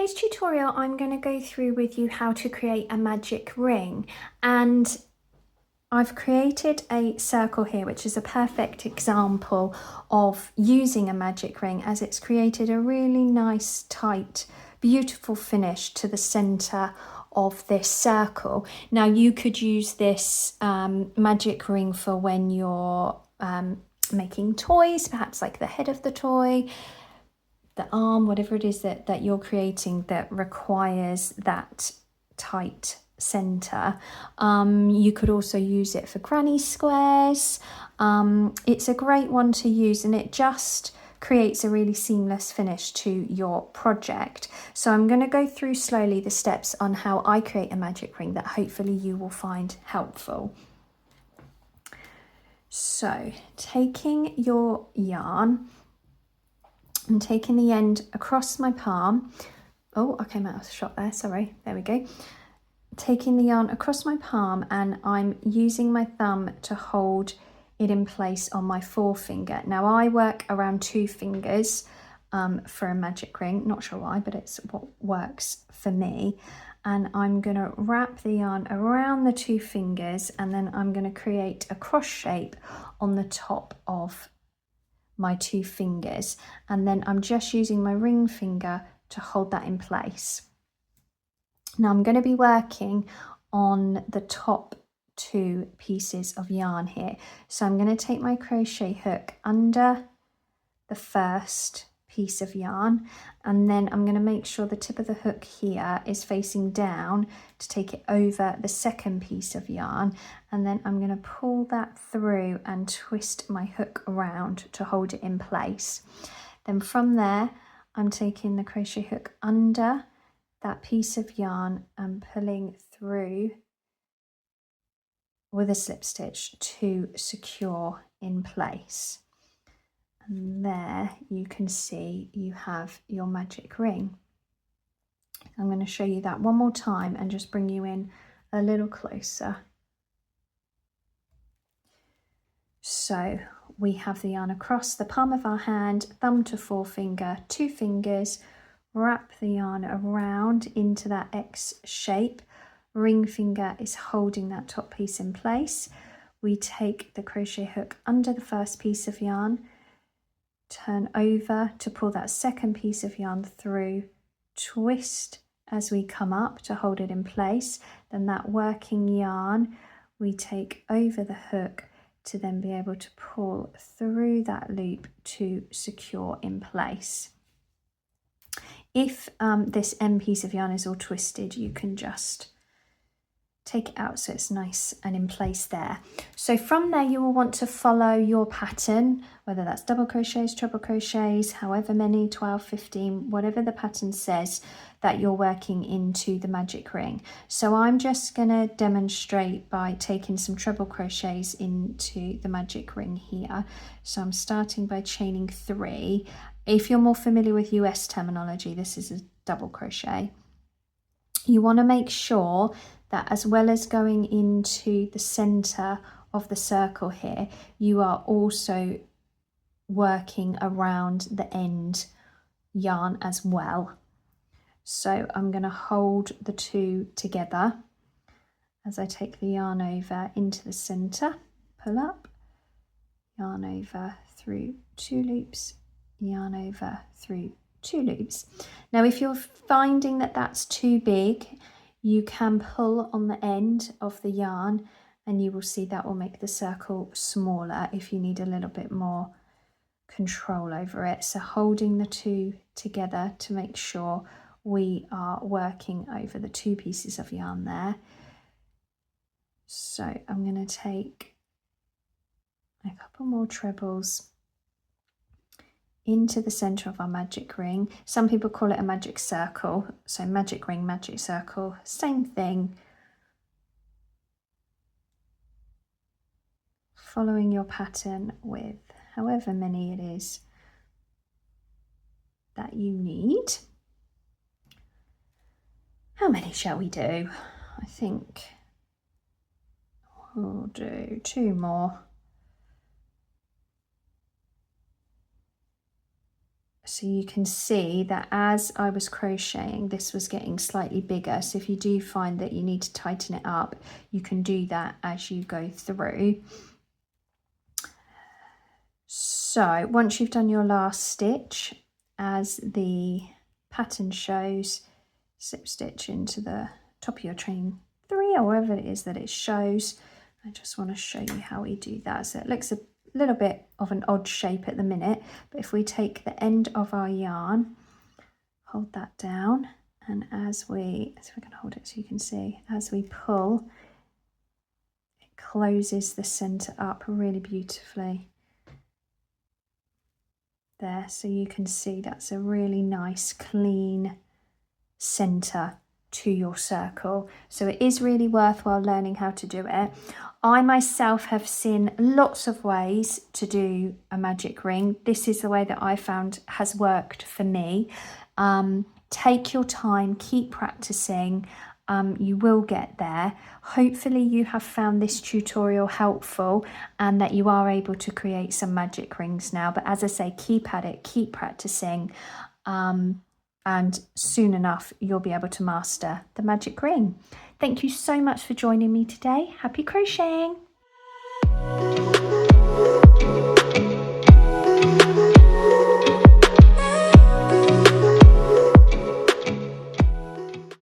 today's tutorial, I'm going to go through with you how to create a magic ring, and I've created a circle here, which is a perfect example of using a magic ring, as it's created a really nice, tight, beautiful finish to the center of this circle. Now you could use this magic ring for when you're making toys, perhaps like the head of the toy, the arm, whatever it is that you're creating that requires that tight center. You could also use it for granny squares. It's a great one to use, and it just creates a really seamless finish to your project. So I'm going to go through slowly the steps on how I create a magic ring that hopefully you will find helpful. So taking your yarn and taking the end across my palm. Oh, I came out of the shot there, sorry. There we go. Taking the yarn across my palm, and I'm using my thumb to hold it in place on my forefinger. Now I work around 2 fingers for a magic ring. Not sure why, but it's what works for me. And I'm going to wrap the yarn around the 2 fingers, and then I'm going to create a cross shape on the top of my 2 fingers, and then I'm just using my ring finger to hold that in place. Now I'm going to be working on the top 2 pieces of yarn here, so I'm going to take my crochet hook under the first piece of yarn, and then I'm going to make sure the tip of the hook here is facing down to take it over the second piece of yarn, and then I'm going to pull that through and twist my hook around to hold it in place. Then from there I'm taking the crochet hook under that piece of yarn and pulling through with a slip stitch to secure in place. And there you can see you have your magic ring. I'm going to show you that one more time and just bring you in a little closer. So we have the yarn across the palm of our hand, thumb to forefinger, 2 fingers, wrap the yarn around into that X shape. Ring finger is holding that top piece in place. We take the crochet hook under the first piece of yarn, turn over to pull that second piece of yarn through, twist as we come up to hold it in place. Then that working yarn we take over the hook to then be able to pull through that loop to secure in place. If this end piece of yarn is all twisted, you can just take it out so it's nice and in place there. So from there you will want to follow your pattern, whether that's double crochets, treble crochets, however many, 12, 15, whatever the pattern says that you're working into the magic ring. So I'm just going to demonstrate by taking some treble crochets into the magic ring here. So I'm starting by chaining 3. If you're more familiar with US terminology, this is a double crochet. You want to make sure that as well as going into the center of the circle here, you are also working around the end yarn as well. So I'm going to hold the 2 together as I take the yarn over into the center, pull up, yarn over through 2 loops, yarn over through 2 loops. Now if you're finding that that's too big, you can pull on the end of the yarn and you will see that will make the circle smaller if you need a little bit more control over it. So holding the 2 together to make sure we are working over the 2 pieces of yarn there. So I'm going to take a couple more trebles into the center of our magic ring. Some people call it a magic circle, so magic ring, magic circle, same thing. Following your pattern with however many it is that you need. How many shall we do? I think we'll do 2 more. So you can see that as I was crocheting, this was getting slightly bigger. So if you do find that you need to tighten it up, you can do that as you go through. So once you've done your last stitch, as the pattern shows, slip stitch into the top of your chain 3 or wherever it is that it shows. I just want to show you how we do that. So it looks a little bit of an odd shape at the minute, but if we take the end of our yarn, hold that down, and as we can hold it so you can see, as we pull, it closes the center up really beautifully there. So you can see that's a really nice clean center to your circle. So it is really worthwhile learning how to do it. I myself have seen lots of ways to do a magic ring. This is the way that I found has worked for me. Take your time, keep practicing. You will get there. Hopefully you have found this tutorial helpful and that you are able to create some magic rings now. But as I say, keep at it, keep practicing. And soon enough, you'll be able to master the magic ring. Thank you so much for joining me today. Happy crocheting!